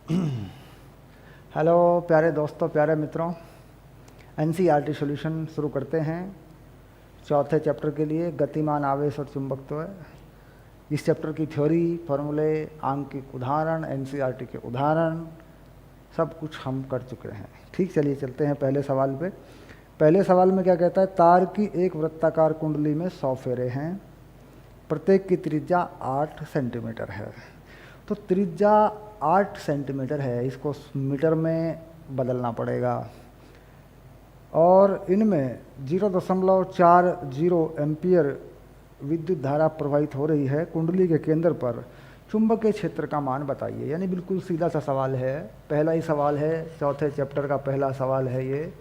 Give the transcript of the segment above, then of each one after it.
Hello प्यारे दोस्तों, प्यारे मित्रों, एनसीईआरटी सॉल्यूशन शुरू करते हैं। चौथे चैप्टर के लिए गतिमान आवेश और चुंबकत्व। इस चैप्टर की थ्योरी, फॉर्मूले, आंकिक उदाहरण, एनसीईआरटी के उदाहरण सब कुछ हम कर चुके हैं। ठीक, चलिए चलते हैं पहले सवाल पे। पहले सवाल में क्या कहता है? तार की एक वृत्ताकार कुंडली में 100 फेरे हैं, प्रत्येक की त्रिज्या 8 सेंटीमीटर है। तो त्रिज्या 8 सेंटीमीटर है, इसको मीटर में बदलना पड़ेगा। और इनमें 0.40 एम्पियर विद्युत धारा प्रवाहित हो रही है। कुंडली के केंद्र पर चुंबकीय क्षेत्र का मान बताइए। यानी बिल्कुल सीधा सा सवाल है, पहला ही सवाल है, चौथे चैप्टर का पहला सवाल है ये।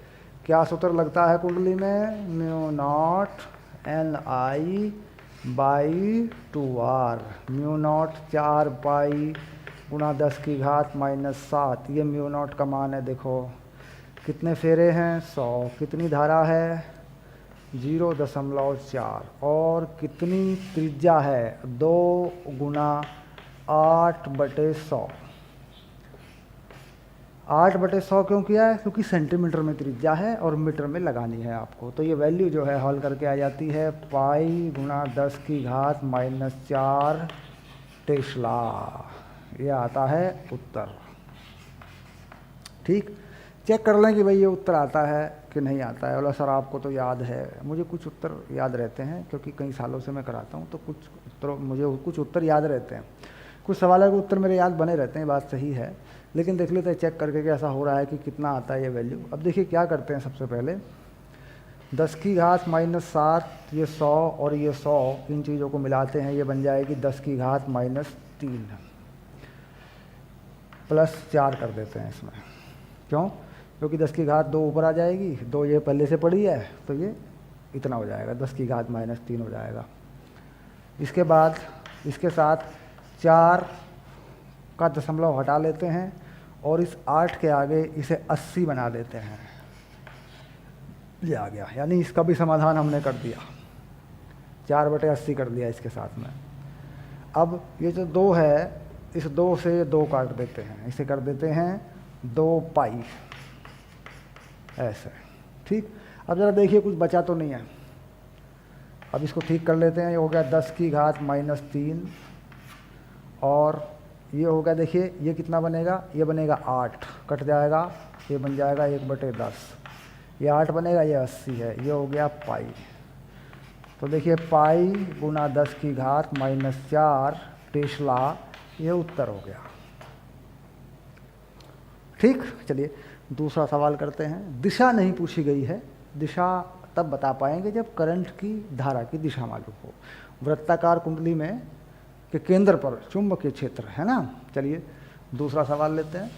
क्या सूत्र लगता है कुंडली में? Mu not an I by 2r। Mu naught 4 पाई गुणा 10⁻⁻7। ये म्यू नॉट का मान है। देखो कितने फेरे हैं? 100। कितनी धारा है? 0.4। और कितनी त्रिज्या है? 2 गुना 8/100। 8/100 क्यों किया है? क्योंकि सेंटीमीटर में त्रिज्या है और मीटर में लगानी है आपको। तो ये वैल्यू जो है हल करके आ जाती है पाई गुणा 10⁻⁻4 टेस्ला। ये आता है उत्तर। ठीक, चेक कर लें कि भाई ये उत्तर आता है कि नहीं आता है। बोला सर आपको तो याद है। मुझे कुछ उत्तर याद रहते हैं क्योंकि कई सालों से मैं कराता हूँ, तो मुझे कुछ उत्तर याद रहते हैं। कुछ सवालों के उत्तर मेरे याद बने रहते हैं, बात सही है। लेकिन देख लेते हैं चेक करके कि ऐसा हो रहा है कि कितना आता है ये वैल्यू। अब देखिए क्या करते हैं। सबसे पहले 10⁻⁻7, ये 100 और ये 100, इन चीज़ों को मिलाते हैं, ये बन जाएगी 10⁻⁻3 +4 कर देते हैं इसमें। क्यों? क्योंकि 10⁻2 ऊपर आ जाएगी, 2 ये पहले से पड़ी है, तो ये इतना हो जाएगा, 10⁻⁻3 हो जाएगा। इसके बाद इसके साथ 4 का दशमलव हटा लेते हैं और इस 8 के आगे इसे 80 बना देते हैं। ये आ गया, यानी इसका भी समाधान हमने कर दिया। 4/80 कर दिया इसके साथ में। अब ये जो 2 है, इस 2 से 2 काट देते हैं, इसे कर देते हैं 2 पाई, ऐसे। ठीक, अब ज़रा देखिए कुछ बचा तो नहीं है। अब इसको ठीक कर लेते हैं। ये हो गया 10⁻⁻3 और ये हो गया, देखिए ये कितना बनेगा? ये बनेगा 8, कट जाएगा, ये बन जाएगा 1/10। ये 8 बनेगा, ये 80 है, ये हो गया पाई। तो देखिए पाई गुणा 10⁻⁻4 टेस्ला, ये उत्तर हो गया। ठीक, चलिए दूसरा सवाल करते हैं। दिशा नहीं पूछी गई है। दिशा तब बता पाएंगे जब करंट की धारा की दिशा मालूम हो। वृत्ताकार कुंडली में के केंद्र पर चुंबकीय क्षेत्र है ना। चलिए दूसरा सवाल लेते हैं।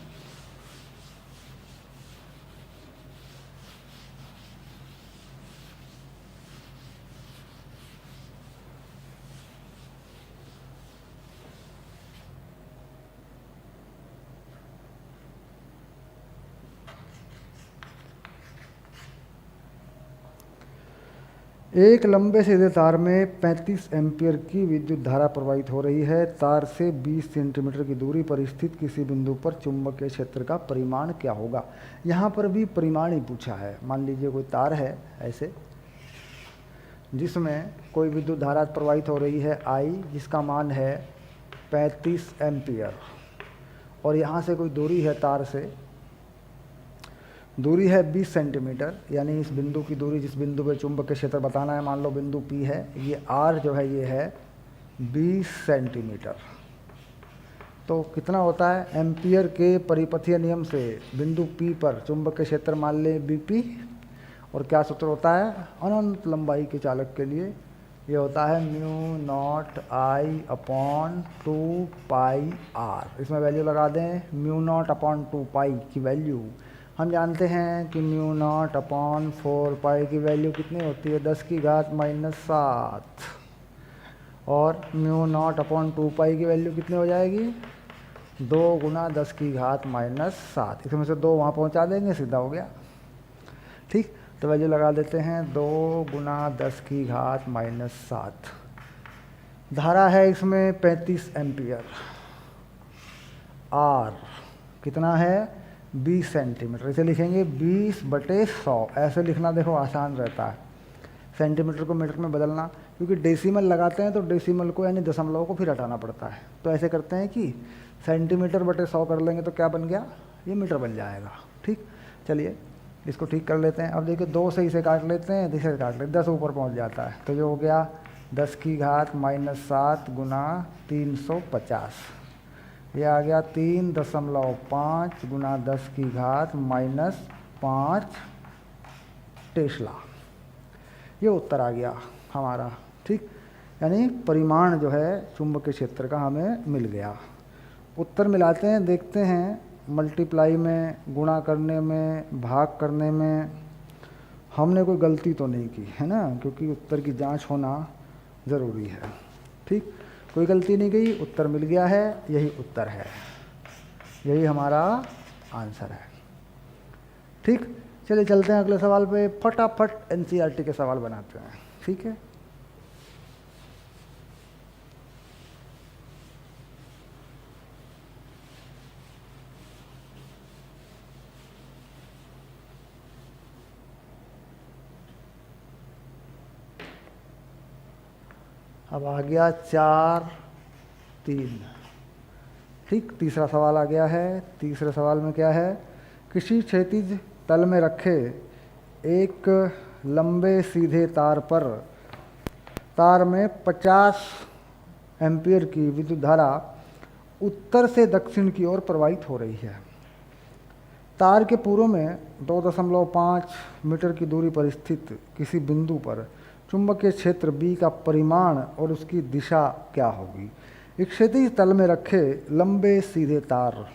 एक लंबे सीधे तार में 35 एम्पीयर की विद्युत धारा प्रवाहित हो रही है। तार से 20 सेंटीमीटर की दूरी पर स्थित किसी बिंदु पर चुंबकीय क्षेत्र का परिमाण क्या होगा? यहाँ पर भी परिमाण ही पूछा है। मान लीजिए कोई तार है ऐसे, जिसमें कोई विद्युत धारा प्रवाहित हो रही है I, जिसका मान है 35 एम्पीयर, और यहाँ से कोई दूरी है, तार से दूरी है 20 सेंटीमीटर। यानी इस बिंदु की दूरी, जिस बिंदु पे चुंबकीय क्षेत्र बताना है, मान लो बिंदु P है, ये R जो है ये है 20 सेंटीमीटर। तो कितना होता है? एम्पियर के परिपथीय नियम से बिंदु P पर चुंबकीय क्षेत्र मान लें BP, और क्या सूत्र होता है अनंत लंबाई के चालक के लिए? ये होता है म्यू नॉट I/2 पाई R। इसमें वैल्यू लगा दें, म्यू नॉट अपॉन 2 पाई की वैल्यू हम जानते हैं कि म्यू नॉट अपॉन 4 पाई की वैल्यू कितनी होती है? 10⁻⁻7। और म्यू नॉट अपॉन 2 पाई की वैल्यू कितनी हो जाएगी? 2 गुना 10⁻⁻7। इसमें से 2 वहाँ पहुँचा देंगे, सीधा हो गया। ठीक, तो वैल्यू लगा देते हैं 2 गुना 10⁻⁻7। धारा है इसमें 35 एम्पियर। R कितना है 20 सेंटीमीटर। इसे लिखेंगे 20/100। ऐसे लिखना देखो आसान रहता है, सेंटीमीटर को मीटर में बदलना, क्योंकि डेसिमल लगाते हैं तो डेसिमल को यानी दशमलव को फिर हटाना पड़ता है। तो ऐसे करते हैं कि सेंटीमीटर/100 कर लेंगे तो क्या बन गया, ये मीटर बन जाएगा। ठीक, चलिए इसको ठीक कर लेते हैं। अब देखिए 2 से इसे काट लेते हैं, इसे काट लेते हैं, 10 ऊपर पहुंच जाता है तो ये हो गया 10 की घात -7 गुना 350। ये आ गया 3.5 गुना 10 की घात -5 टेस्ला। ये उत्तर आ गया हमारा। ठीक, यानी परिमाण जो है चुंबकीय क्षेत्र का हमें मिल गया। उत्तर मिलाते हैं, देखते हैं मल्टीप्लाई में, गुणा करने में, भाग करने में हमने कोई गलती तो नहीं की है ना, क्योंकि उत्तर की जांच होना ज़रूरी है। ठीक, कोई गलती नहीं गई, उत्तर मिल गया है, यही उत्तर है, यही हमारा आंसर है। ठीक, चलिए चलते हैं अगले सवाल पे, फटाफट एनसीईआरटी के सवाल बनाते हैं। ठीक है, अब आ गया 4-3। ठीक, तीसरा सवाल आ गया है। तीसरे सवाल में क्या है, किसी क्षैतिज तल में रखे एक लंबे सीधे तार पर तार में 50 एम्पीयर की विद्युत धारा उत्तर से दक्षिण की ओर प्रवाहित हो रही है। तार के पूर्व में 2.5 मीटर की दूरी पर स्थित किसी बिंदु पर चुंबकीय क्षेत्र B का परिमाण और उसकी दिशा क्या होगी। एक क्षैतिज तल में रखे लंबे सीधे तार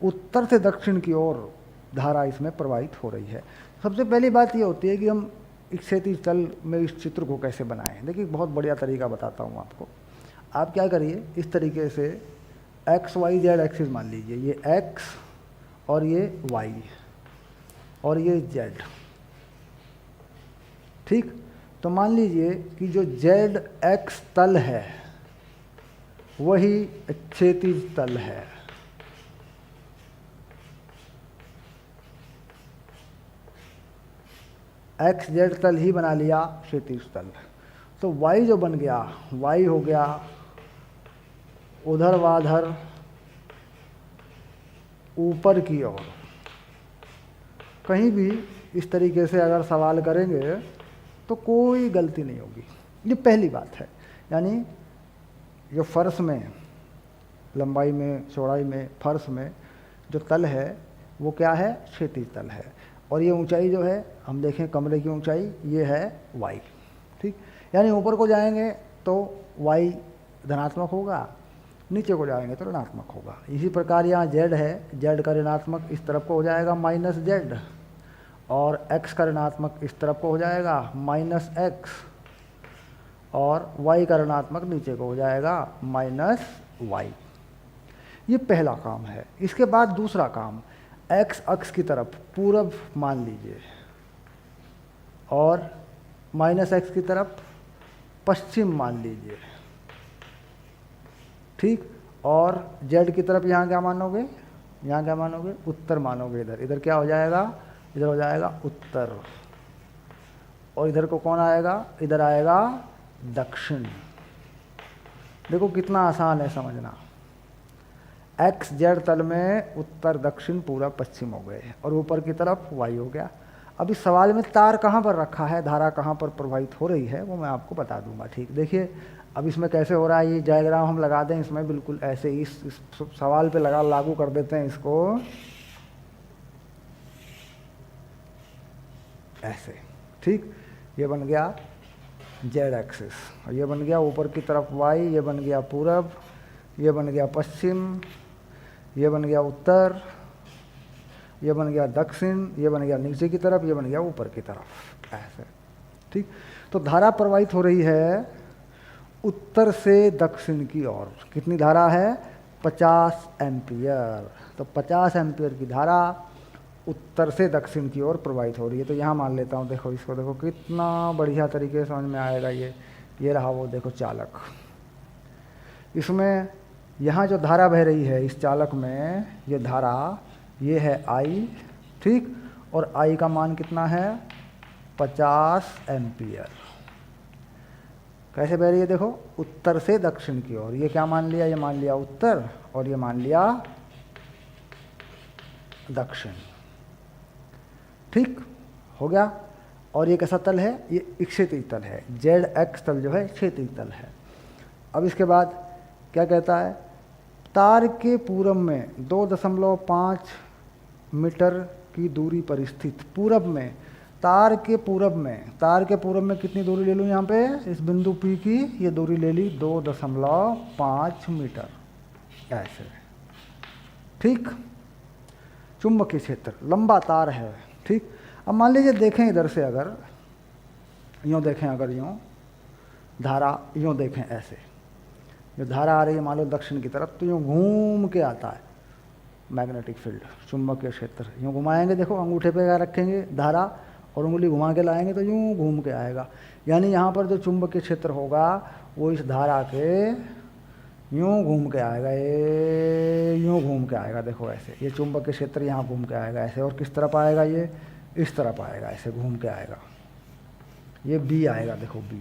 उत्तर से दक्षिण की ओर धारा इसमें प्रवाहित हो रही है। सबसे पहली बात ये होती है कि हम एक क्षैतिज तल में इस चित्र को कैसे बनाएं। देखिए बहुत बढ़िया तरीका बताता हूँ आपको। आप क्या करिए, इस तरीके से XYZ एक्सिस मान लीजिए, ये X और ये Y और ये Z। ठीक, तो मान लीजिए कि जो ZX तल है वही क्षैतिज तल है। XZ तल ही बना लिया क्षैतिज तल। तो Y जो बन गया, Y हो गया ऊर्ध्वाधर ऊपर की ओर। कहीं भी इस तरीके से अगर सवाल करेंगे तो कोई गलती नहीं होगी। ये पहली बात है, यानी जो फर्श में लंबाई में चौड़ाई में फर्श में जो तल है वो क्या है, क्षैतिज तल है। और ये ऊंचाई जो है, हम देखें कमरे की ऊंचाई, ये है Y। ठीक, यानी ऊपर को जाएंगे तो Y धनात्मक होगा, नीचे को जाएंगे तो ऋणात्मक होगा। इसी प्रकार यहाँ Z है, Z का ऋणात्मक इस तरफ को हो जाएगा -Z और X का ऋणात्मक इस तरफ को हो जाएगा -X और Y का ऋणात्मक नीचे को हो जाएगा -Y। ये पहला काम है। इसके बाद दूसरा काम, X अक्ष की तरफ पूरब मान लीजिए और -X की तरफ पश्चिम मान लीजिए। ठीक, और Z की तरफ यहाँ क्या मानोगे, यहाँ क्या मानोगे, उत्तर मानोगे। इधर इधर क्या हो जाएगा, इधर हो जाएगा उत्तर। और इधर को कौन आएगा, इधर आएगा दक्षिण। देखो कितना आसान है समझना। XZ तल में उत्तर दक्षिण पूरब पश्चिम हो गए और ऊपर की तरफ Y हो गया। अब इस सवाल में तार कहाँ पर रखा है, धारा कहाँ पर प्रवाहित हो रही है, वो मैं आपको बता दूंगा। ठीक, देखिए अब इसमें कैसे हो रहा है, ये डायग्राम हम लगा दें इसमें, बिल्कुल ऐसे इस सवाल पे लागू कर देते हैं इसको ऐसे। ठीक, ये बन गया Z एक्सिस और ये बन गया ऊपर की तरफ Y, ये बन गया पूरब, ये बन गया पश्चिम, ये बन गया उत्तर, ये बन गया दक्षिण, ये बन गया नीचे की तरफ, ये बन गया ऊपर की तरफ ऐसे। ठीक, तो धारा प्रवाहित हो रही है उत्तर से दक्षिण की ओर। कितनी धारा है, 50 एम्पियर। तो 50 एम्पियर की धारा उत्तर से दक्षिण की ओर प्रवाहित हो रही है। तो यहाँ मान लेता हूँ, देखो इसको, देखो कितना बढ़िया तरीके से समझ में आएगा। ये रहा वो, देखो चालक। इसमें यहाँ जो धारा बह रही है इस चालक में, ये धारा ये है I, ठीक, और I का मान कितना है 50 एम्पियर। कैसे बह रही है देखो, उत्तर से दक्षिण की ओर। ये क्या मान लिया, ये मान लिया उत्तर और ये मान लिया दक्षिण, ठीक हो गया। और ये कैसा तल है, ये क्षैतिज तल है, ZX तल जो है क्षैतिज तल है। अब इसके बाद क्या कहता है, तार के पूरब में 2.5 मीटर की दूरी पर स्थित, पूरब में, तार के पूरब में कितनी दूरी ले लूँ यहाँ पे, इस बिंदु P की ये दूरी ले ली 2.5 मीटर, ऐसे, ठीक। चुंबकीय क्षेत्र, लंबा तार है, ठीक। अब मान लीजिए देखें इधर से, अगर यूँ देखें, अगर यूँ धारा यूँ देखें, ऐसे जो धारा आ रही है मान लो दक्षिण की तरफ, तो यूँ घूम के आता है मैग्नेटिक फील्ड, चुंबकीय क्षेत्र। यूँ घुमाएंगे, देखो अंगूठे पे रखेंगे धारा और उंगली घुमा के लाएंगे तो यूँ घूम के आएगा। यानी यहाँ पर जो चुंबकीय क्षेत्र होगा वो इस धारा के यूँ घूम के आएगा, ये यूँ घूम के आएगा, देखो ऐसे, ये चुंबकीय क्षेत्र यहाँ घूम के आएगा ऐसे। और किस तरफ आएगा, ये इस तरफ आएगा, ऐसे घूम के आएगा, ये B आएगा, देखो B।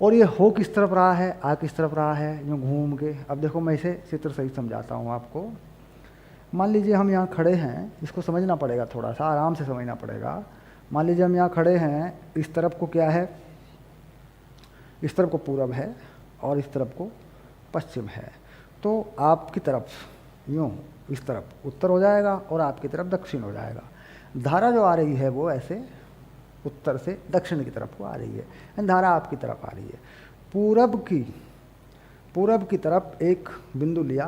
और ये हो किस तरफ रहा है, आ किस तरफ रहा है, यूँ घूम के। अब देखो मैं इसे चित्र सही समझाता हूँ आपको। मान लीजिए हम यहाँ खड़े हैं, इसको समझना पड़ेगा, थोड़ा सा आराम से समझना पड़ेगा। मान लीजिए हम यहाँ खड़े हैं, इस तरफ को क्या है, इस तरफ को पूरब है और इस तरफ को पश्चिम है। तो आपकी तरफ यूँ इस तरफ उत्तर हो जाएगा और आपकी तरफ दक्षिण हो जाएगा। धारा जो आ रही है वो ऐसे उत्तर से दक्षिण की तरफ को आ रही है, धारा आपकी तरफ आ रही है। पूरब की तरफ एक बिंदु लिया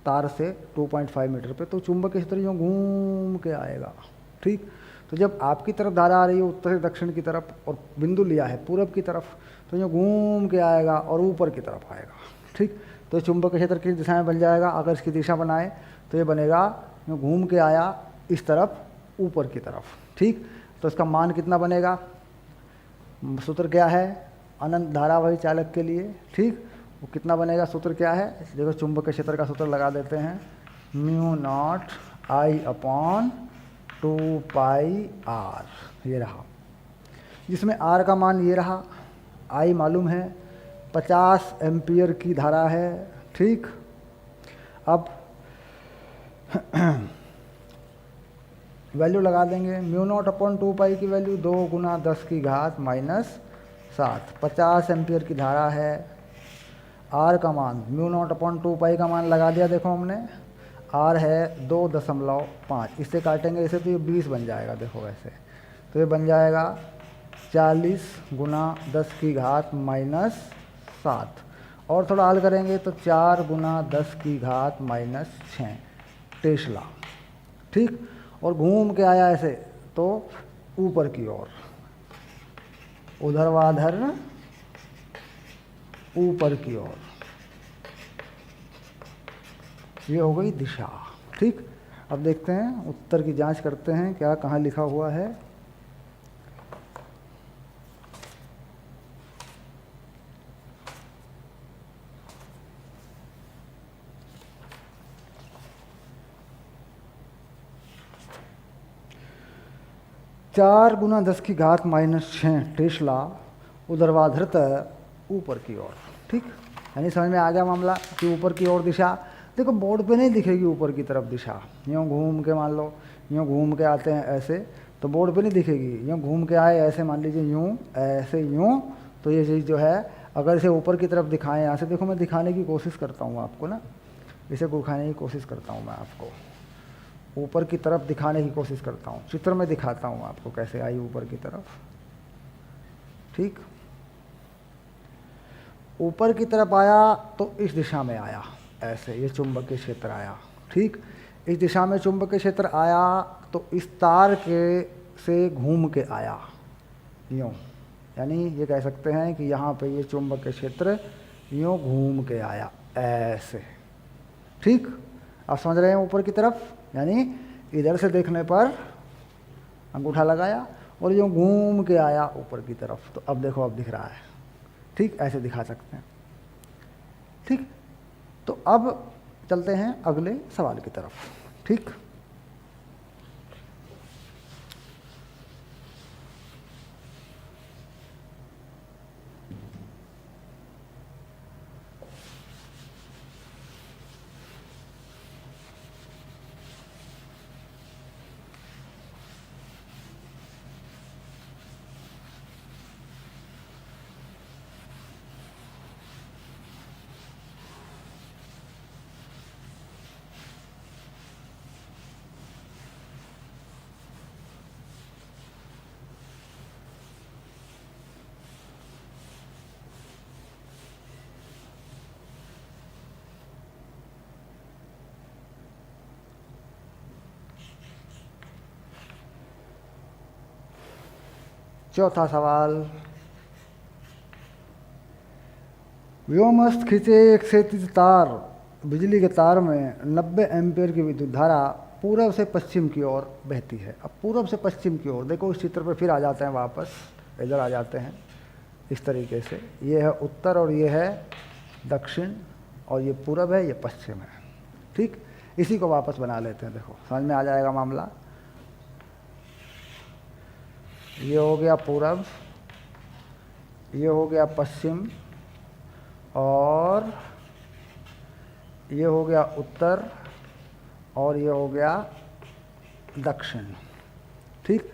तार से 2.5 मीटर पे, तो चुंबकीय क्षेत्र यूँ घूम के आएगा, ठीक। तो जब आपकी तरफ धारा आ रही है उत्तर से दक्षिण की तरफ और बिंदु लिया है पूरब की तरफ, तो यूँ घूम के आएगा और ऊपर की तरफ आएगा, ठीक। तो चुंबकीय क्षेत्र किस दिशा में बन जाएगा, अगर इसकी दिशा बनाए तो ये बनेगा यूँ घूम के आया इस तरफ ऊपर की तरफ, ठीक। तो इसका मान कितना बनेगा, सूत्र क्या है, अनंत धारावाही चालक के लिए, ठीक। वो कितना बनेगा, सूत्र क्या है, देखो चुंबकीय क्षेत्र का सूत्र लगा देते हैं, μ0I/2πr, ये रहा, जिसमें R का मान ये रहा, I मालूम है, 50 एम्पियर की धारा है, ठीक। अब वैल्यू लगा देंगे, μ0/2π की वैल्यू 2 × 10⁻⁷, 50 एम्पियर की धारा है। R का मान μ0/2π का मान लगा दिया, देखो हमने, R है 2.5, इससे काटेंगे इसे तो ये 20 बन जाएगा, देखो ऐसे। तो ये बन जाएगा 40 × 10⁻⁷, और थोड़ा हल करेंगे तो 4 × 10⁻⁻6 टेस्ला, ठीक। और घूम के आया ऐसे तो ऊपर की ओर, ऊर्ध्वाधर ऊपर की ओर, ये हो गई दिशा, ठीक। अब देखते हैं, उत्तर की जांच करते हैं क्या कहाँ लिखा हुआ है। चार गुना 10⁻⁻6 टेस्ला ऊर्ध्वाधरतः ऊपर की ओर, ठीक। यानी समझ में आ गया मामला कि ऊपर की ओर दिशा, देखो बोर्ड पे नहीं दिखेगी ऊपर की तरफ दिशा, यूँ घूम के, मान लो यूँ घूम के आते हैं ऐसे, तो बोर्ड पे नहीं दिखेगी। यूँ घूम के आए ऐसे, मान लीजिए यूँ, ऐसे यूँ, तो ये चीज़ जो है अगर इसे ऊपर की तरफ दिखाएं, यहाँ से देखो मैं दिखाने की कोशिश करता हूँ आपको ना, इसे दिखाने की कोशिश करता हूँ मैं आपको, ऊपर की तरफ दिखाने की कोशिश करता हूँ, चित्र में दिखाता हूँ आपको कैसे आई ऊपर की तरफ, ठीक। ऊपर की तरफ आया तो इस दिशा में आया ऐसे, ये चुंबकीय क्षेत्र आया, ठीक। इस दिशा में चुंबकीय क्षेत्र आया तो इस तार के से घूम के आया यूँ, यानी ये कह सकते हैं कि यहाँ पे ये चुंबकीय क्षेत्र यूँ घूम के आया ऐसे, ठीक। आप समझ रहे हैं ऊपर की तरफ, यानी इधर से देखने पर अंगूठा लगाया और यूँ घूम के आया ऊपर की तरफ। तो अब देखो अब दिख रहा है, ठीक, ऐसे दिखा सकते हैं। ठीक, तो अब चलते हैं अगले सवाल की तरफ। ठीक, चौथा सवाल, व्योमस्थ खींचे एक क्षैतिज तार, बिजली के तार में 90 एम्पीयर की विद्युत धारा पूर्व से पश्चिम की ओर बहती है। अब पूर्व से पश्चिम की ओर देखो, इस चित्र पर फिर आ जाते हैं, वापस इधर आ जाते हैं इस तरीके से। ये है उत्तर और ये है दक्षिण, और ये पूर्व है, ये पश्चिम है। ठीक, इसी को वापस बना लेते हैं, देखो समझ में आ जाएगा मामला। ये हो गया पूरब, ये हो गया पश्चिम, और ये हो गया उत्तर, और ये हो गया दक्षिण। ठीक,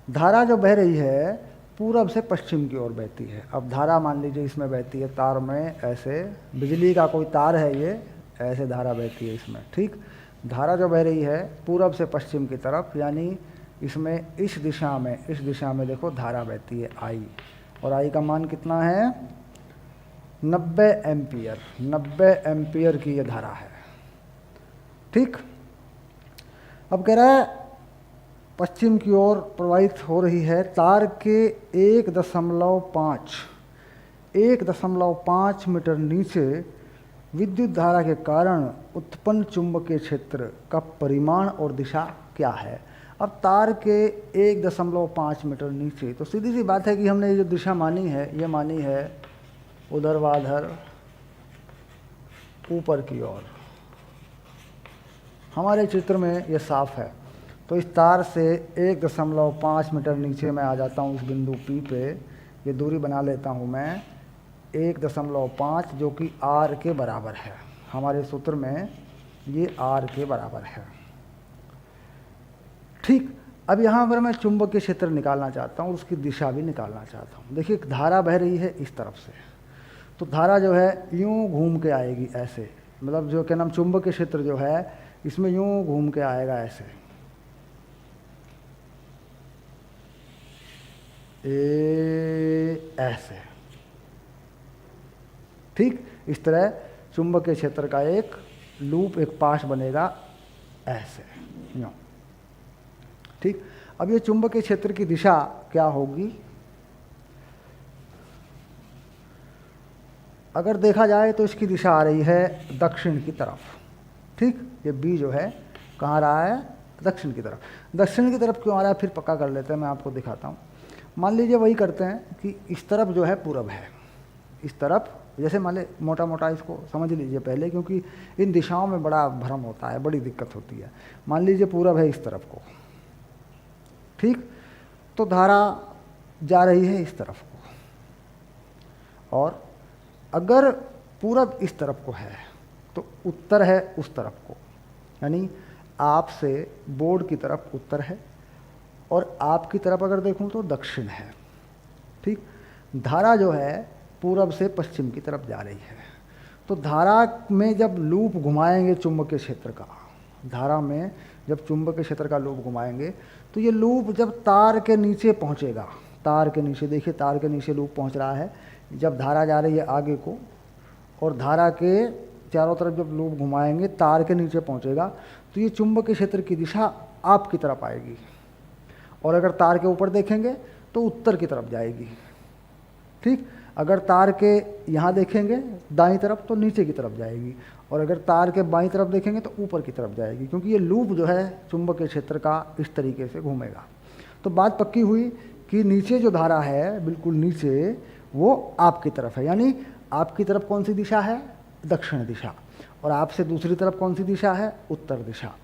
धारा जो बह रही है पूरब से पश्चिम की ओर बहती है। अब धारा मान लीजिए इसमें बहती है तार में, ऐसे बिजली का कोई तार है, ये ऐसे धारा बहती है इसमें। ठीक, धारा जो बह रही है पूरब से पश्चिम की तरफ, यानी इसमें इस दिशा में देखो धारा बहती है आई, और आई का मान कितना है 90 एम्पियर। 90 एम्पियर की ये धारा है। ठीक, अब कह रहा है पश्चिम की ओर प्रवाहित हो रही है, तार के 1.5 मीटर नीचे विद्युत धारा के कारण उत्पन्न चुंबकीय क्षेत्र का परिमाण और दिशा क्या है। अब तार के 1.5 मीटर नीचे, तो सीधी सी बात है कि हमने ये जो दिशा मानी है, ये मानी है ऊर्ध्वाधर ऊपर की ओर। हमारे चित्र में ये साफ है, तो इस तार से 1.5 मीटर नीचे मैं आ जाता हूँ इस बिंदु P पे, ये दूरी बना लेता हूँ मैं 1.5, जो कि R के बराबर है। हमारे सूत्र में ये R के बराबर है। ठीक, अब यहाँ पर मैं चुंबकीय क्षेत्र निकालना चाहता हूँ, उसकी दिशा भी निकालना चाहता हूँ। देखिए धारा बह रही है इस तरफ से, तो धारा जो है यूँ घूम के आएगी ऐसे, मतलब जो क्या नाम चुंबकीय क्षेत्र जो है इसमें यूँ घूम के आएगा ऐसे, ऐसे। ठीक, इस तरह चुंबकीय क्षेत्र का एक लूप, एक पाश बनेगा ऐसे, यूँ। ठीक, अब ये चुंबकीय क्षेत्र की दिशा क्या होगी, अगर देखा जाए तो इसकी दिशा आ रही है दक्षिण की तरफ। ठीक, ये बी जो है कहाँ रहा है, दक्षिण की तरफ। दक्षिण की तरफ क्यों आ रहा है फिर पक्का कर लेते हैं, मैं आपको दिखाता हूँ। मान लीजिए वही करते हैं कि इस तरफ जो है पूरब है, इस तरफ जैसे मान ले, मोटा मोटा इसको समझ लीजिए पहले, क्योंकि इन दिशाओं में बड़ा भ्रम होता है, बड़ी दिक्कत होती है। मान लीजिए पूरब है इस तरफ को, ठीक, तो धारा जा रही है इस तरफ को, और अगर पूरब इस तरफ को है तो उत्तर है उस तरफ को, यानी आपसे बोर्ड की तरफ उत्तर है और आपकी तरफ अगर देखूं तो दक्षिण है। ठीक, धारा जो है पूरब से पश्चिम की तरफ जा रही है, तो धारा में जब लूप घुमाएंगे चुंबकीय क्षेत्र का, धारा में जब चुंबकीय क्षेत्र का लूप घुमाएंगे तो ये लूप जब तार के नीचे पहुंचेगा, तार के नीचे देखिए, तार के नीचे लूप पहुंच रहा है, जब धारा जा रही है आगे को और धारा के चारों तरफ जब लूप घुमाएंगे तार के नीचे पहुंचेगा, तो ये चुंबकीय क्षेत्र की दिशा आपकी तरफ आएगी, और अगर तार के ऊपर देखेंगे तो उत्तर की तरफ जाएगी। ठीक, अगर तार के यहाँ देखेंगे दाईं तरफ तो नीचे की तरफ जाएगी, और अगर तार के बाईं तरफ देखेंगे तो ऊपर की तरफ जाएगी, क्योंकि ये लूप जो है चुंबकीय क्षेत्र का इस तरीके से घूमेगा। तो बात पक्की हुई कि नीचे जो धारा है बिल्कुल नीचे वो आपकी तरफ है, यानी आपकी तरफ कौन सी दिशा है, दक्षिण दिशा, और आपसे दूसरी तरफ कौन सी दिशा है? उत्तर दिशा।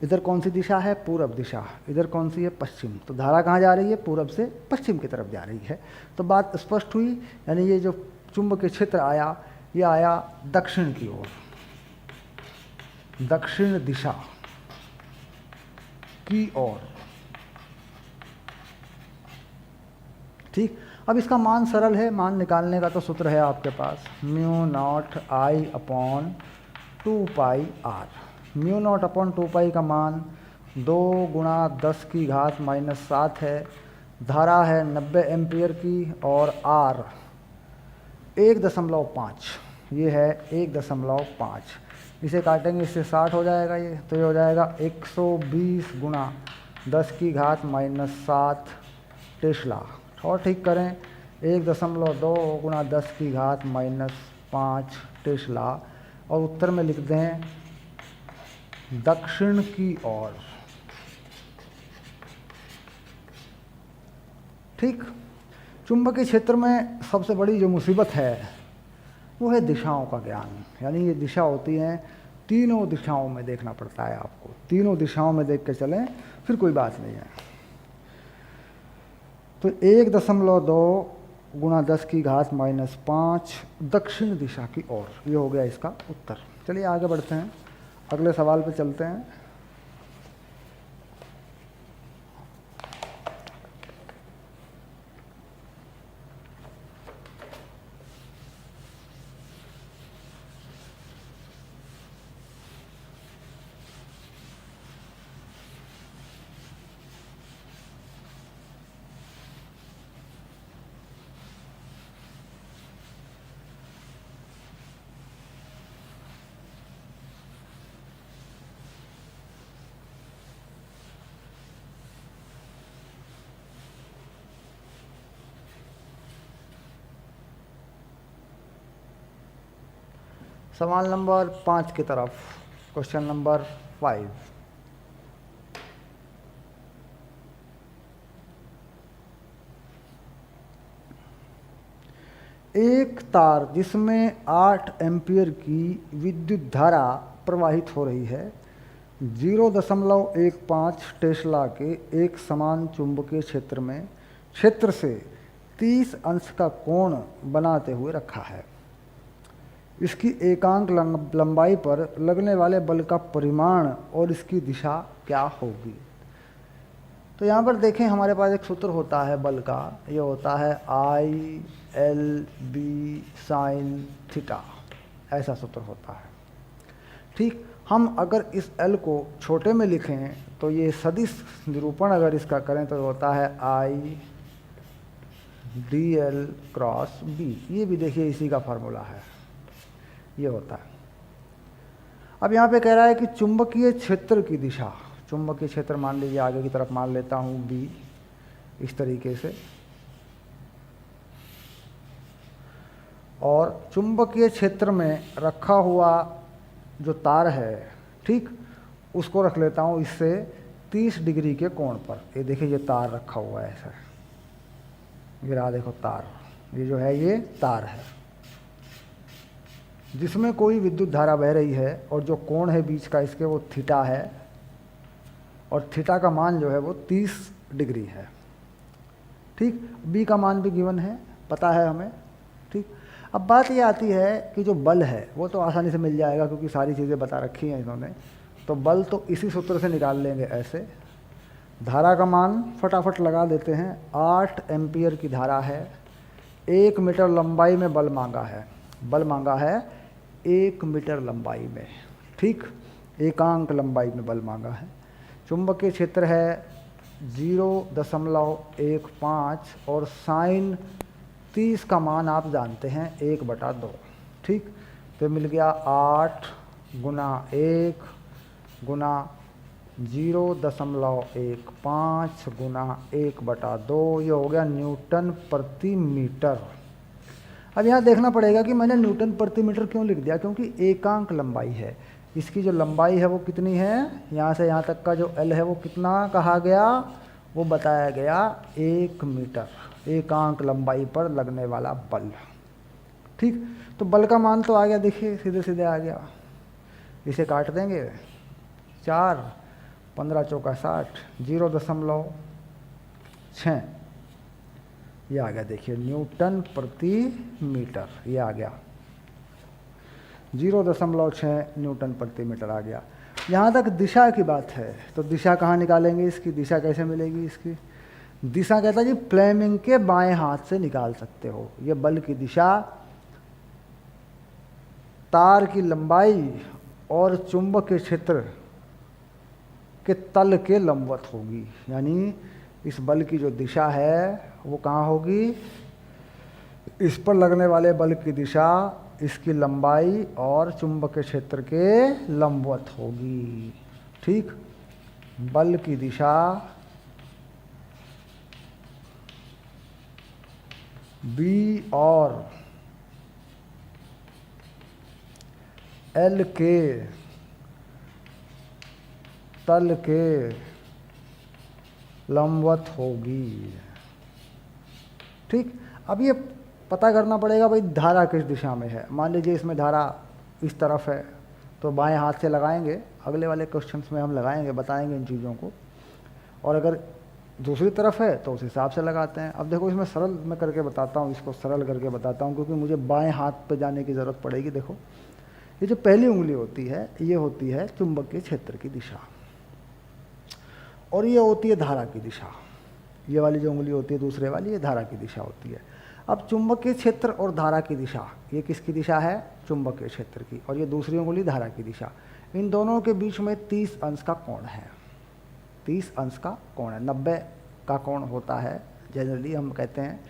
इधर कौन सी दिशा है? पूरब दिशा। इधर कौन सी है? पश्चिम। तो धारा कहाँ जा रही है? पूरब से पश्चिम की तरफ जा रही है। तो बात स्पष्ट हुई, यानी ये जो चुंबकीय क्षेत्र आया, ये आया दक्षिण की ओर, दक्षिण दिशा की ओर। ठीक, अब इसका मान सरल है, मान निकालने का तो सूत्र है आपके पास, mu naught I upon 2 pi R. Mu naught upon 2 pi का मान 2 गुणा 10 की घात -7 है। धारा है 90 एम्पियर की, और आर 1.5, ये है 1.5। इसे काटेंगे, इससे 60 हो जाएगा ये, तो ये हो जाएगा 120 गुणा 10 की घात -7 टेस्ला। और ठीक करें, 1.2 गुणा 10 की घात -5 टेस्ला, और उत्तर में लिख दें दक्षिण की ओर। ठीक, चुंबकीय क्षेत्र में सबसे बड़ी जो मुसीबत है वो है दिशाओं का ज्ञान। यानी ये दिशा होती हैं, तीनों दिशाओं में देखना पड़ता है आपको, तीनों दिशाओं में देख के चलें, फिर कोई बात नहीं है। तो 1.2 गुणा 10 की घात -5 दक्षिण दिशा की ओर, ये हो गया इसका उत्तर। चलिए आगे बढ़ते हैं, अगले सवाल पे चलते हैं। सवाल नंबर 5 की तरफ, क्वेश्चन नंबर 5। एक तार जिसमें 8 एम्पियर की विद्युत धारा प्रवाहित हो रही है, 0.15 टेस्ला के एक समान चुंबकीय क्षेत्र में क्षेत्र से 30 अंश का कोण बनाते हुए रखा है। इसकी एकांक लंबाई पर लगने वाले बल का परिमाण और इसकी दिशा क्या होगी? तो यहाँ पर देखें, हमारे पास एक सूत्र होता है बल का, ये होता है I/L/B sin थीटा, ऐसा सूत्र होता है। ठीक, हम अगर इस L को छोटे में लिखें तो ये सदिश निरूपण अगर इसका करें तो होता है I/dl क्रॉस B। ये भी देखिए इसी का फार्मूला है, ये होता है। अब यहाँ पे कह रहा है कि चुंबकीय क्षेत्र की दिशा, चुंबकीय क्षेत्र मान लीजिए आगे की तरफ मान लेता हूँ B, इस तरीके से, और चुंबकीय क्षेत्र में रखा हुआ जो तार है, ठीक, उसको रख लेता हूँ इससे 30 डिग्री के कोण पर। ये देखिए ये तार रखा हुआ है ऐसा, ये रहा देखो तार, ये जो है ये तार है जिसमें कोई विद्युत धारा बह रही है, और जो कोण है बीच का इसके वो थीटा है, और थीटा का मान जो है वो 30 डिग्री है। ठीक, बी का मान भी गिवन है, पता है हमें। ठीक, अब बात ये आती है कि जो बल है वो तो आसानी से मिल जाएगा क्योंकि सारी चीज़ें बता रखी हैं इन्होंने, तो बल तो इसी सूत्र से निकाल लेंगे ऐसे। धारा का मान फटाफट लगा देते हैं, 8 एम्पियर की धारा है, 1 मीटर लंबाई में बल मांगा है, बल मांगा है 1 मीटर लंबाई में। ठीक, एकांक लंबाई में बल मांगा है। चुंबकीय क्षेत्र है 0.15, और साइन 30 का मान आप जानते हैं 1/2। ठीक, तो मिल गया 8 गुना 1 गुना 0.15 गुना 1/2, ये हो गया न्यूटन प्रति मीटर। अब यहाँ देखना पड़ेगा कि मैंने न्यूटन प्रति मीटर क्यों लिख दिया, क्योंकि एकांक लंबाई है। इसकी जो लंबाई है वो कितनी है, यहाँ से यहाँ तक का जो L है वो कितना कहा गया, वो बताया गया 1 मीटर, एकांक लंबाई पर लगने वाला बल। ठीक, तो बल का मान तो आ गया, देखिए सीधे सीधे आ गया। इसे काट देंगे, 4, 15 चौका 60, 0.6 ये आ गया। देखिए न्यूटन प्रति मीटर ये आ गया, 0.6 न्यूटन प्रति मीटर आ गया। यहाँ तक दिशा की बात है, तो दिशा कहाँ निकालेंगे इसकी, दिशा कैसे मिलेगी इसकी? दिशा कहता है जी फ्लेमिंग के बाएं हाथ से निकाल सकते हो। ये बल की दिशा तार की लंबाई और चुंबकीय क्षेत्र के तल के लंबवत होगी। यानी इस बल की जो दिशा है वो कहाँ होगी, इस पर लगने वाले बल की दिशा इसकी लंबाई और चुंबकीय क्षेत्र के लंबवत होगी। ठीक, बल की दिशा B और L के तल के लंबवत होगी। ठीक, अब ये पता करना पड़ेगा भाई धारा किस दिशा में है। मान लीजिए इसमें धारा इस तरफ है तो बाएं हाथ से लगाएंगे, अगले वाले क्वेश्चंस में हम लगाएंगे, बताएंगे इन चीज़ों को। और अगर दूसरी तरफ है तो उस हिसाब से लगाते हैं। अब देखो इसमें सरल मैं करके बताता हूँ, इसको सरल करके बताता हूँ क्योंकि मुझे बाएं हाथ पे जाने की ज़रूरत पड़ेगी। देखो ये जो पहली उंगली होती है ये होती है चुंबकीय क्षेत्र की दिशा और ये होती है धारा की दिशा। ये वाली जो उंगली होती है दूसरे वाली, ये धारा की दिशा होती है। अब चुंबकीय क्षेत्र और धारा की दिशा, ये किसकी दिशा है, चुंबकीय क्षेत्र की, और ये दूसरी उंगली धारा की दिशा। इन दोनों के बीच में 30 अंश का कोण है, 30 अंश का कोण है। 90 का कोण होता है जनरली, हम कहते हैं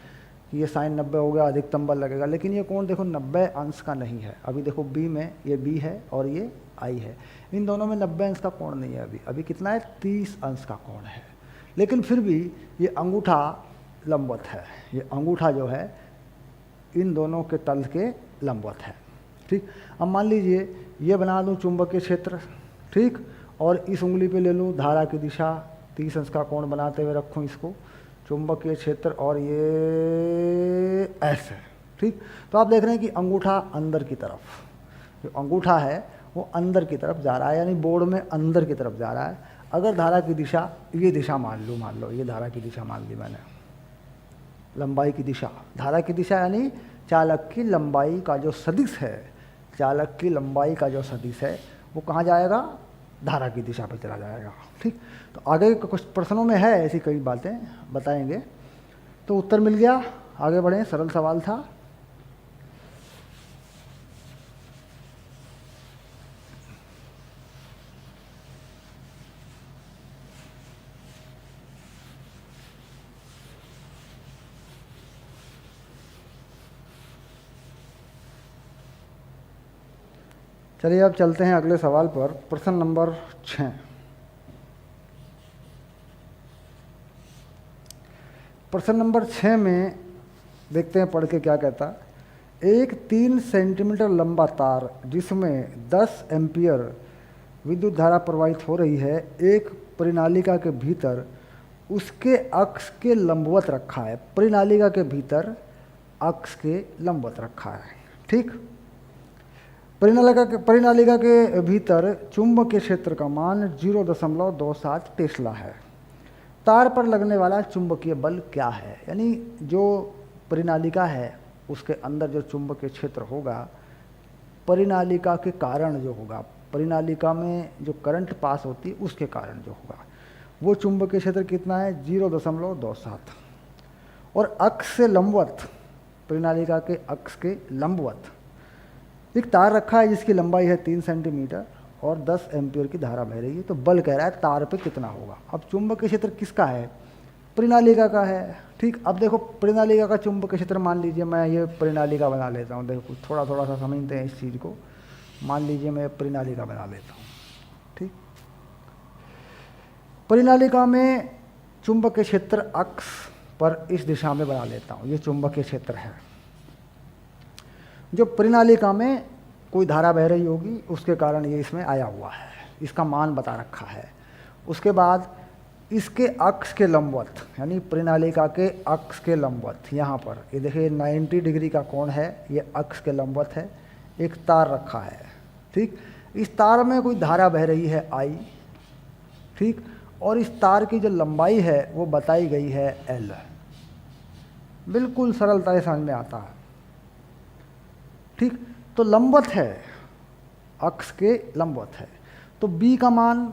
कि ये साइन 90 हो गया, अधिकतम बल लगेगा, लेकिन ये कोण देखो 90 अंश का नहीं है। अभी देखो बी में ये बी है और ये आई है, इन दोनों में 90 अंश का कोण नहीं है। अभी कितना है, 30 अंश का कोण है। लेकिन फिर भी ये अंगूठा लंबवत है, ये अंगूठा जो है इन दोनों के तल के लंबवत है। ठीक, अब मान लीजिए ये बना दूं चुंबकीय क्षेत्र, ठीक, और इस उंगली पे ले लूँ धारा की दिशा, 30 अंश का कोण बनाते हुए रखूँ इसको, चुंबकीय क्षेत्र, और ये ऐसे। ठीक, तो आप देख रहे हैं कि अंगूठा अंदर की तरफ, जो अंगूठा है वो अंदर की तरफ जा रहा है, यानी बोर्ड में अंदर की तरफ जा रहा है। अगर धारा की दिशा ये दिशा मान लो ये धारा की दिशा मान ली मैंने, लंबाई की दिशा, धारा की दिशा यानी चालक की लंबाई का जो सदिश है, चालक की लंबाई का जो सदिश है वो कहाँ जाएगा, धारा की दिशा पर चला जाएगा। ठीक, तो आगे कुछ प्रश्नों में है ऐसी कई बातें बताएंगे। तो उत्तर मिल गया, आगे बढ़ें, सरल सवाल था। चलिए अब चलते हैं अगले सवाल पर, प्रश्न नंबर 6। प्रश्न नंबर 6 में देखते हैं पढ़ के क्या कहता। एक 3 सेंटीमीटर लंबा तार जिसमें 10 एम्पियर विद्युत धारा प्रवाहित हो रही है, एक परिनालिका के भीतर उसके अक्ष के लंबवत रखा है। परिनालिका के भीतर अक्ष के लंबवत रखा है। ठीक, परिनालिका के भीतर चुंबकीय क्षेत्र का मान 0.27 टेस्ला है। तार पर लगने वाला चुंबकीय बल क्या है, यानी जो परिनालिका है उसके अंदर जो चुंबकीय क्षेत्र होगा, परिनालिका के कारण जो होगा, परिनालिका में जो करंट पास होती है उसके कारण जो होगा, वो चुंबकीय क्षेत्र कितना है, 0.27। और अक्ष से लंबवत, परिनालिका के अक्ष के लंबवत एक तार रखा है जिसकी लंबाई है 3 सेंटीमीटर और 10 एम्पियर की धारा बह रही है। तो बल कह रहा है तार पे कितना होगा। अब चुंबकीय क्षेत्र किसका है, परिनालिका का है। ठीक, अब देखो परिनालिका का चुंबकीय क्षेत्र मान लीजिए, मैं ये परिनालिका बना लेता हूँ, देखो थोड़ा थोड़ा सा समझते हैं इस चीज़ को। मान लीजिए मैं परिनालिका बना लेता हूँ। ठीक, परिनालिका में चुंबकीय क्षेत्र अक्ष पर इस दिशा में बना लेता हूँ, ये चुंबकीय क्षेत्र है। जो परिनालिका में कोई धारा बह रही होगी उसके कारण ये इसमें आया हुआ है, इसका मान बता रखा है। उसके बाद इसके अक्ष के लंबवत, यानी परिनालिका के अक्ष के लंबवत, यहाँ पर ये देखिए 90 डिग्री का कोण है, ये अक्ष के लंबवत है, एक तार रखा है। ठीक, इस तार में कोई धारा बह रही है I, ठीक, और इस तार की जो लंबाई है वो बताई गई है L। बिल्कुल सरलता से समझ में आता है। ठीक, तो लंबवत है, अक्ष के लंबवत है, तो B का मान,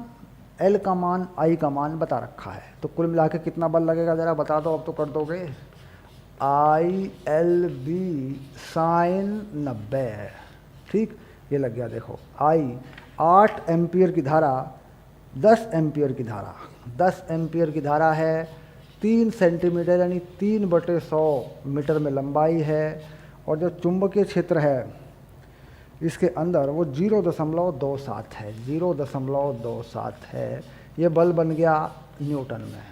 L का मान, I का मान बता रखा है। तो कुल मिला के कितना बल लगेगा ज़रा बता दो, अब तो कर दोगे। ILB साइन 90 है। ठीक, ये लग गया। देखो I 8 एम्पियर की धारा, 10 एम्पियर की धारा, 10 एम्पियर की धारा है, 3 सेंटीमीटर यानी 3/100 मीटर में लंबाई है, और जो चुंबकीय क्षेत्र है इसके अंदर वो 0.27 है, 0.27 है। ये बल बन गया न्यूटन में।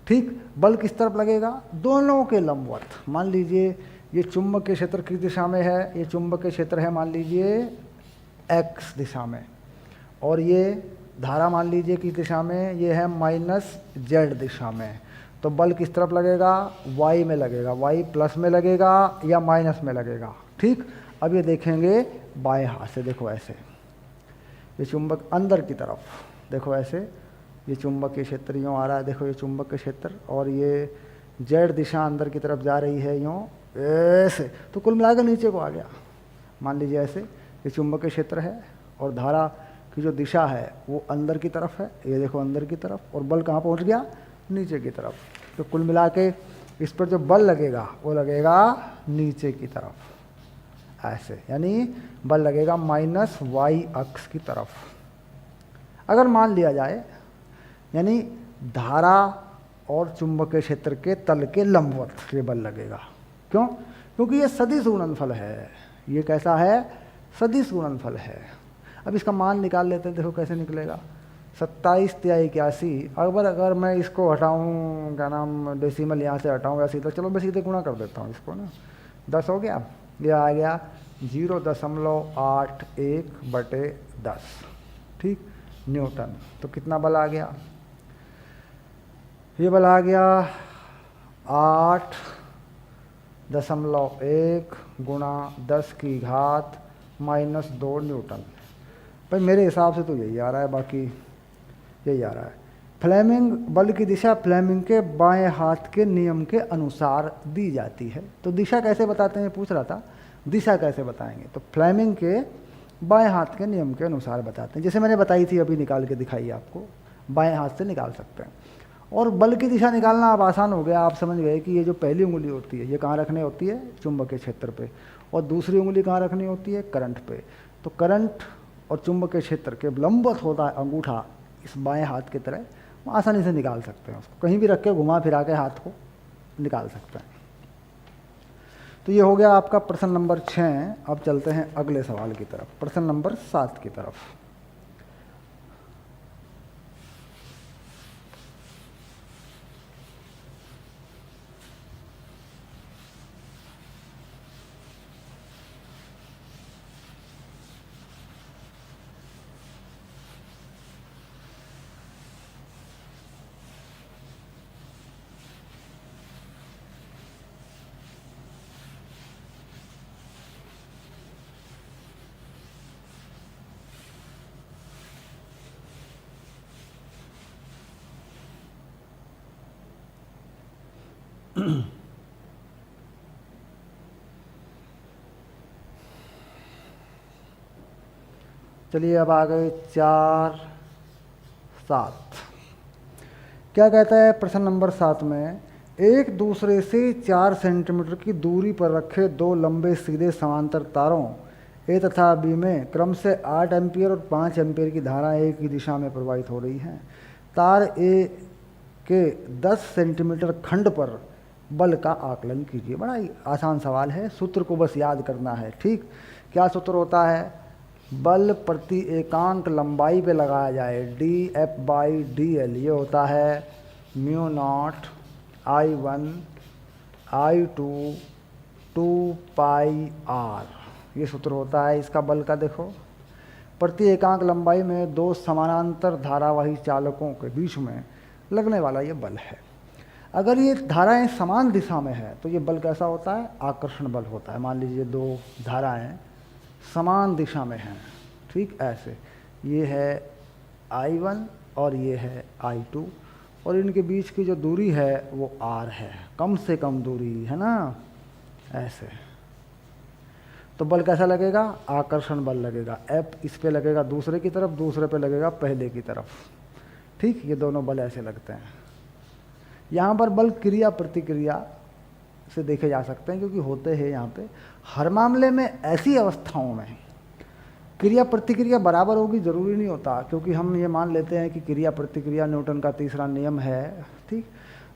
ठीक, बल किस तरफ लगेगा? दोनों के लंबवत। मान लीजिए ये चुंबकीय क्षेत्र किस दिशा में है? ये चुंबकीय क्षेत्र है मान लीजिए x दिशा में, और ये धारा मान लीजिए किस दिशा में? ये है -z दिशा में। तो बल किस तरफ लगेगा? y में लगेगा। y प्लस में लगेगा या माइनस में लगेगा? ठीक, अब ये देखेंगे बाएं हाथ से। देखो ऐसे, ये चुंबक अंदर की तरफ, देखो ऐसे, ये चुंबकीय क्षेत्र यूँ आ रहा है, देखो ये चुंबकीय क्षेत्र, और ये z दिशा अंदर की तरफ जा रही है यूँ ऐसे, तो कुल मिलाकर नीचे को आ गया। मान लीजिए ऐसे, ये चुंबकीय क्षेत्र है और धारा की जो दिशा है वो अंदर की तरफ है, ये देखो अंदर की तरफ, और बल कहाँ पहुँच गया? नीचे की तरफ। तो कुल मिला के इस पर जो बल लगेगा वो लगेगा नीचे की तरफ, ऐसे, यानी बल लगेगा -y अक्ष की तरफ। अगर मान लिया जाए, यानी धारा और चुंबकीय क्षेत्र के तल के लंबवत ये बल लगेगा। क्यों? क्योंकि ये सदिश गुणनफल है। ये कैसा है? सदिश गुणनफल है। अब इसका मान निकाल लेते हैं, देखो कैसे निकलेगा। 27 × 81। अगर मैं इसको हटाऊँ, क्या नाम, डेसिमल यहाँ से हटाऊँ या सीधा, चलो मैं सीधे गुणा कर देता हूँ इसको ना, 10 हो गया, ये आ गया 0.81/10। ठीक, न्यूटन। तो कितना बल आ गया? ये बल आ गया 8.1 × 10⁻² न्यूटन। भाई मेरे हिसाब से तो यही आ रहा है, बाकी यही आ रहा है। फ्लेमिंग बल की दिशा फ्लेमिंग के बाएं हाथ के नियम के अनुसार दी जाती है। तो दिशा कैसे बताते हैं पूछ रहा था, दिशा कैसे बताएंगे? तो फ्लेमिंग के बाएं हाथ के नियम के अनुसार बताते हैं, जैसे मैंने बताई थी, अभी निकाल के दिखाई आपको, बाएं हाथ से निकाल सकते हैं। और बल की दिशा निकालना अब आसान हो गया, आप समझ गए कि ये जो पहली उंगली होती है ये कहाँ रखनी होती है? चुंबकीय क्षेत्र पे, और दूसरी उंगली कहाँ रखनी होती है? करंट पे। तो करंट और चुंबकीय क्षेत्र के लंबवत होता है अंगूठा इस बाएं हाथ की तरह, आसानी से निकाल सकते हैं उसको, कहीं भी रख के घुमा फिरा के हाथ को निकाल सकते हैं। तो ये हो गया आपका प्रश्न नंबर 6। अब चलते हैं अगले सवाल की तरफ, प्रश्न नंबर 7 की तरफ। चलिए अब आ गए 4-7। क्या कहता है प्रश्न नंबर 7 में? एक दूसरे से 4 सेंटीमीटर की दूरी पर रखे दो लंबे सीधे समांतर तारों ए तथा बी में क्रम से 8 एम्पियर और 5 एम्पियर की धाराएं एक ही दिशा में प्रवाहित हो रही हैं। तार ए के 10 सेंटीमीटर खंड पर बल का आकलन कीजिए। बड़ा ही आसान सवाल है, सूत्र को बस याद करना है। ठीक, क्या सूत्र होता है? बल प्रति एकांक लंबाई पे लगाया जाए, dF/dl, ये होता है μ0 I1 I2 2πr, ये सूत्र होता है इसका बल का। देखो, प्रति एकांक लंबाई में दो समानांतर धारावाही चालकों के बीच में लगने वाला ये बल है। अगर ये धाराएं समान दिशा में है तो ये बल कैसा होता है? आकर्षण बल होता है। मान लीजिए दो धाराएं समान दिशा में हैं, ठीक ऐसे, ये है I1 और ये है I2, और इनके बीच की जो दूरी है वो R है, कम से कम दूरी है ना, ऐसे। तो बल कैसा लगेगा? आकर्षण बल लगेगा। F इस पे लगेगा दूसरे की तरफ, दूसरे पे लगेगा पहले की तरफ, ठीक। ये दोनों बल ऐसे लगते हैं। यहाँ पर बल क्रिया प्रतिक्रिया से देखे जा सकते हैं, क्योंकि होते हैं यहाँ पे। हर मामले में ऐसी अवस्थाओं में क्रिया प्रतिक्रिया बराबर होगी ज़रूरी नहीं होता, क्योंकि हम ये मान लेते हैं कि क्रिया प्रतिक्रिया न्यूटन का तीसरा नियम है, ठीक।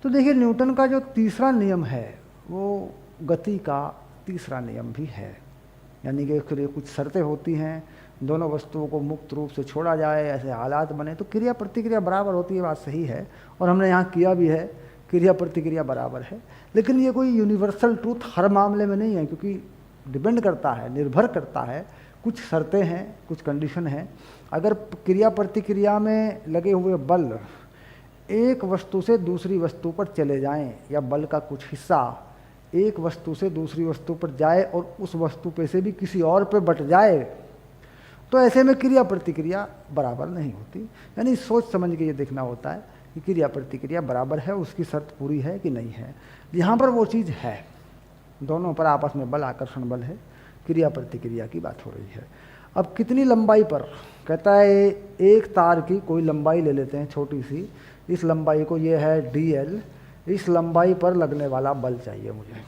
तो देखिए न्यूटन का जो तीसरा नियम है वो गति का तीसरा नियम भी है, यानी कि इसके लिए कुछ शर्तें होती हैं, दोनों वस्तुओं को मुक्त रूप से छोड़ा जाए, ऐसे हालात बने तो क्रिया प्रतिक्रिया बराबर होती है, बात सही है। और हमने यहाँ किया भी है, क्रिया प्रतिक्रिया बराबर है। लेकिन ये कोई यूनिवर्सल ट्रूथ हर मामले में नहीं है, क्योंकि डिपेंड करता है, निर्भर करता है, कुछ शर्तें हैं, कुछ कंडीशन हैं। अगर क्रिया प्रतिक्रिया में लगे हुए बल एक वस्तु से दूसरी वस्तु पर चले जाएं, या बल का कुछ हिस्सा एक वस्तु से दूसरी वस्तु पर जाए और उस वस्तु पे से भी किसी और पे बट जाए, तो ऐसे में क्रिया प्रतिक्रिया बराबर नहीं होती। यानी सोच समझ के ये देखना होता है कि क्रिया प्रतिक्रिया बराबर है, उसकी शर्त पूरी है कि नहीं है। यहाँ पर वो चीज़ है, दोनों पर आपस में बल आकर्षण बल है, क्रिया प्रतिक्रिया की बात हो रही है। अब कितनी लंबाई पर? कहता है एक तार की कोई लंबाई ले लेते हैं छोटी सी, इस लंबाई को, ये है DL, इस लंबाई पर लगने वाला बल चाहिए मुझे,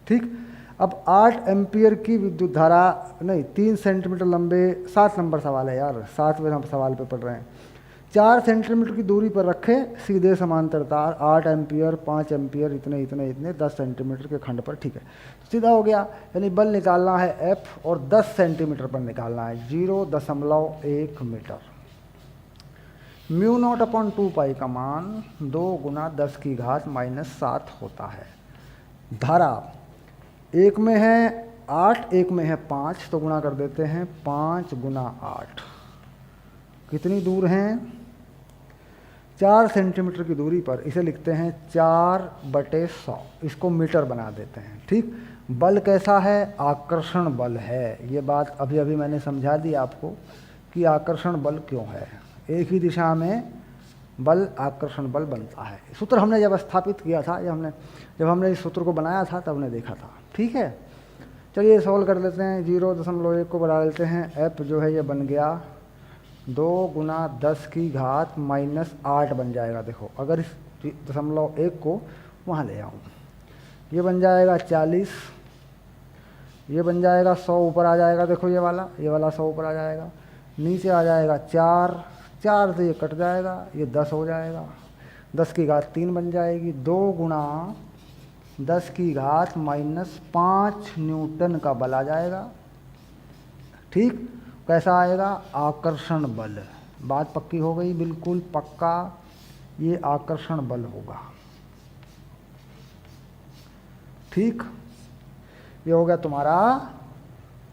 ठीक। अब 8 एम्पियर की विद्युत धारा, नहीं 3 सेंटीमीटर लंबे, 7 नंबर सवाल है यार, 7वें हम सवाल पे पढ़ रहे हैं। 4 सेंटीमीटर की दूरी पर रखें सीधे समांतर तार, 8 एम्पियर, 5 एम्पियर, इतने इतने इतने 10 सेंटीमीटर के खंड पर, ठीक है। तो सीधा हो गया, यानी बल निकालना है F और 10 सेंटीमीटर पर निकालना है, 0.1 मीटर। μ0/2π का मान 2 × 10 की घात -7 होता है। धारा एक में है 8, एक में है 5, तो गुणा कर देते हैं, 5 × 8 कितनी दूर हैं? 4 सेंटीमीटर की दूरी पर। इसे लिखते हैं 4/100, इसको मीटर बना देते हैं, ठीक। बल कैसा है? आकर्षण बल है। ये बात अभी अभी मैंने समझा दी आपको कि आकर्षण बल क्यों है। एक ही दिशा में बल आकर्षण बल बनता है। सूत्र हमने जब स्थापित किया था, जब हमने इस सूत्र को बनाया था तब हमने देखा था, ठीक है। चलिए सॉल्व कर लेते हैं। 0.1 को बढ़ा लेते हैं, F जो है ये बन गया 2 × 10 की घात -8 बन जाएगा। देखो अगर इस 0.1 को वहाँ ले आऊँ, ये बन जाएगा 40, ये बन जाएगा 100 ऊपर आ जाएगा, देखो ये वाला 100 ऊपर आ जाएगा, नीचे आ जाएगा 4 से ये कट जाएगा, ये 10 हो जाएगा, 10 की घात 3 बन जाएगी। 2 × 10 की घात -5 न्यूटन का बल आ जाएगा, ठीक। कैसा आएगा? आकर्षण बल। बात पक्की हो गई, बिल्कुल पक्का, ये आकर्षण बल होगा, ठीक। ये हो गया तुम्हारा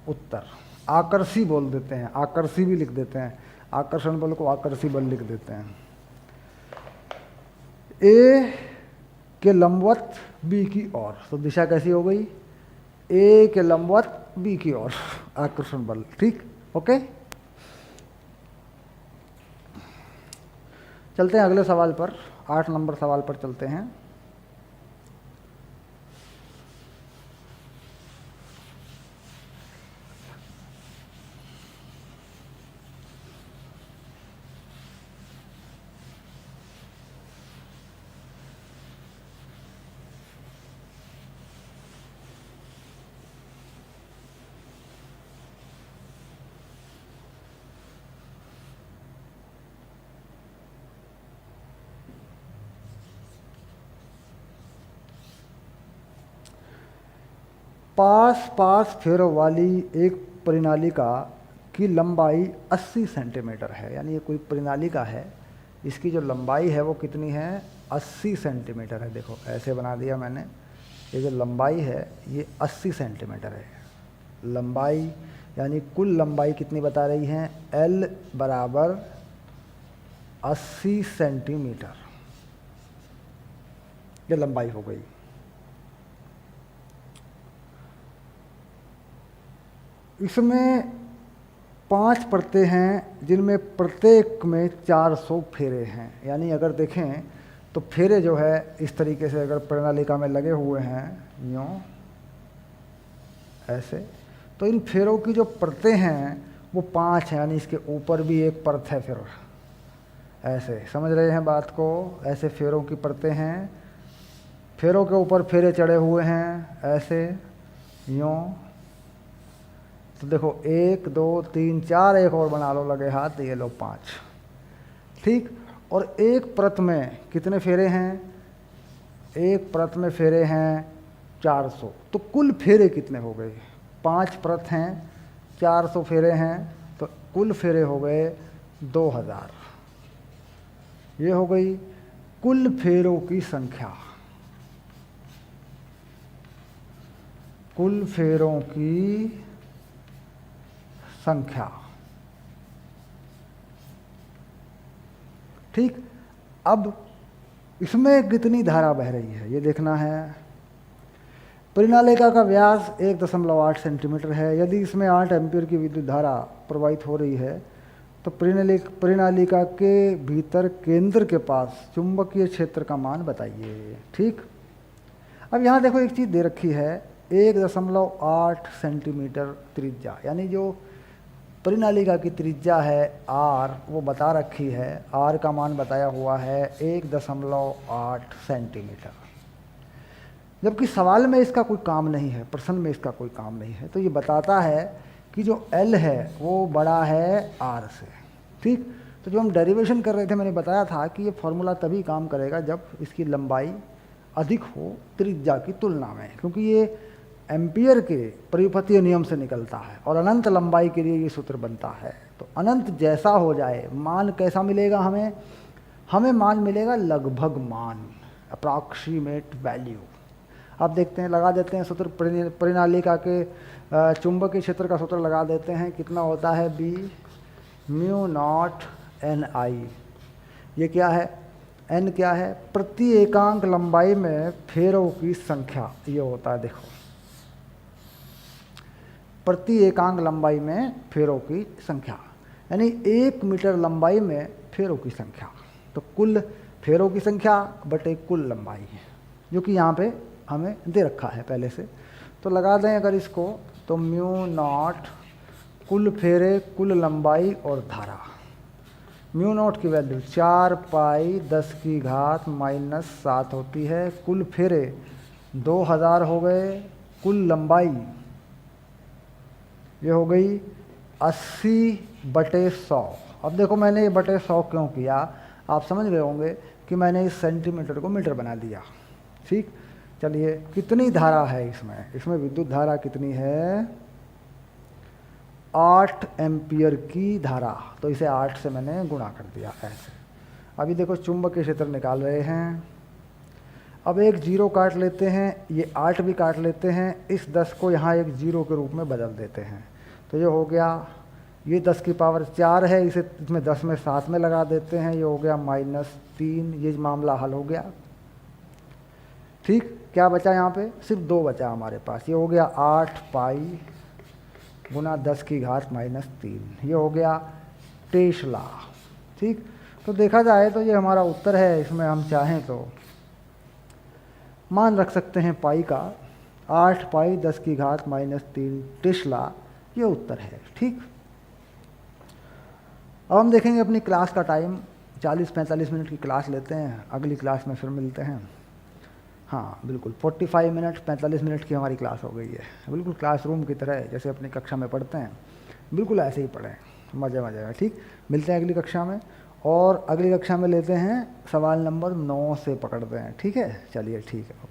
उत्तर। आकर्षी बोल देते हैं, आकर्षी भी लिख देते हैं, आकर्षण बल को आकर्षी बल लिख देते हैं। ए के लंबवत बी की ओर, तो दिशा कैसी हो गई? ए के लंबवत बी की ओर आकर्षण बल, ठीक, ओके। चलते हैं अगले सवाल पर, 8 नंबर सवाल पर चलते हैं। पास फेरों वाली एक परिनालिका की लंबाई 80 सेंटीमीटर है। यानी ये कोई परिनालिका है, इसकी जो लंबाई है वो कितनी है? 80 सेंटीमीटर है। देखो ऐसे बना दिया मैंने, ये जो लंबाई है ये 80 सेंटीमीटर है। लंबाई यानी कुल लंबाई कितनी बता रही हैं? L = 80 सेंटीमीटर, ये लंबाई हो गई। इसमें 5 परतें हैं जिनमें प्रत्येक में 400 फेरे हैं। यानी अगर देखें तो फेरे जो है इस तरीके से अगर प्रणालिका में लगे हुए हैं यूँ ऐसे, तो इन फेरों की जो परतें हैं वो 5 हैं, यानी इसके ऊपर भी एक परत है फिर ऐसे, समझ रहे हैं बात को। ऐसे फेरों की परतें हैं, फेरों के ऊपर फेरे चढ़े हुए हैं ऐसे यूँ। तो देखो 1 2 3 4, एक और बना लो लगे हाथ, ये लो 5, ठीक। और एक परत में कितने फेरे हैं? एक परत में फेरे हैं 400, तो कुल फेरे कितने हो गए? 5 परत हैं, 400 फेरे हैं, तो कुल फेरे हो गए 2000। ये हो गई कुल फेरों की संख्या, कुल फेरों की संख्या, ठीक। अब इसमें कितनी धारा बह रही है ये देखना है। परिनालिका का व्यास 1.8 सेंटीमीटर है। यदि इसमें 8 एम्पीयर की विद्युत धारा प्रवाहित हो रही है तो परिनालिका के भीतर केंद्र के पास चुंबकीय क्षेत्र का मान बताइए, ठीक। अब यहाँ देखो एक चीज़ दे रखी है, 1.8 सेंटीमीटर त्रिज्या, यानी जो परिनालिका की त्रिज्या है आर, वो बता रखी है, आर का मान बताया हुआ है 1.8 सेंटीमीटर। जबकि सवाल में इसका कोई काम नहीं है, प्रश्न में इसका कोई काम नहीं है, तो ये बताता है कि जो एल है वो बड़ा है आर से, ठीक। तो जो हम डेरिवेशन कर रहे थे मैंने बताया था कि ये फॉर्मूला तभी काम करेगा जब इसकी लंबाई अधिक हो त्रिज्या की तुलना में, क्योंकि ये एम्पियर के परिपथीय नियम से निकलता है और अनंत लंबाई के लिए ये सूत्र बनता है। तो अनंत जैसा हो जाए मान कैसा मिलेगा हमें? हमें मान मिलेगा लगभग मान, अप्रॉक्सीमेट वैल्यू। अब देखते हैं, लगा देते हैं सूत्र परिनालिका के चुंबकीय क्षेत्र का सूत्र लगा देते हैं। कितना होता है? बी म्यू नॉट एन आई। ये क्या है? एन क्या है? प्रति एकांक लंबाई में फेरों की संख्या, ये होता है देखो, प्रति एकांक लंबाई में फेरों की संख्या, यानी 1 मीटर लंबाई में फेरों की संख्या। तो कुल फेरों की संख्या बटे कुल लंबाई है, जो कि यहाँ पे हमें दे रखा है पहले से। तो लगा दें अगर इसको, तो म्यू नॉट कुल फेरे कुल लंबाई और धारा। म्यू नॉट की वैल्यू 4 पाई 10 की घात -7 होती है। कुल फेरे 2000 हो गए। कुल लंबाई ये हो गई 80/100। अब देखो मैंने ये बटे 100 क्यों किया, आप समझ गए होंगे कि मैंने इस सेंटीमीटर को मीटर बना दिया, ठीक। चलिए कितनी धारा है इसमें? इसमें विद्युत धारा कितनी है? 8 एम्पियर की धारा, तो इसे 8 से मैंने गुणा कर दिया ऐसे। अभी देखो चुंबकीय क्षेत्र निकाल रहे हैं। अब एक जीरो काट लेते हैं, ये 8 भी काट लेते हैं, इस 10 को यहाँ एक जीरो के रूप में बदल देते हैं। तो ये हो गया, ये 10 की पावर 4 है, इसे इसमें 10 में 7 में लगा देते हैं, ये हो गया -3। ये मामला हल हो गया, ठीक। क्या बचा यहाँ पे? सिर्फ 2 बचा हमारे पास। ये हो गया 8 पाई गुना 10 की घात -3, ये हो गया टेस्ला, ठीक। तो देखा जाए तो ये हमारा उत्तर है। इसमें हम चाहें तो मान रख सकते हैं पाई का, 8 पाई 10 की घात -3 टेस्ला, ये उत्तर है, ठीक। अब हम देखेंगे अपनी क्लास का टाइम, 40-45 मिनट की क्लास लेते हैं, अगली क्लास में फिर मिलते हैं। हाँ बिल्कुल 45 मिनट 45 मिनट की हमारी क्लास हो गई है, बिल्कुल क्लासरूम की तरह जैसे अपनी कक्षा में पढ़ते हैं, बिल्कुल ऐसे ही पढ़ें, मज़े मज़े में, ठीक। मिलते हैं अगली कक्षा में, और अगली कक्षा में लेते हैं सवाल नंबर 9 से पकड़ते हैं, ठीक है। चलिए ठीक है।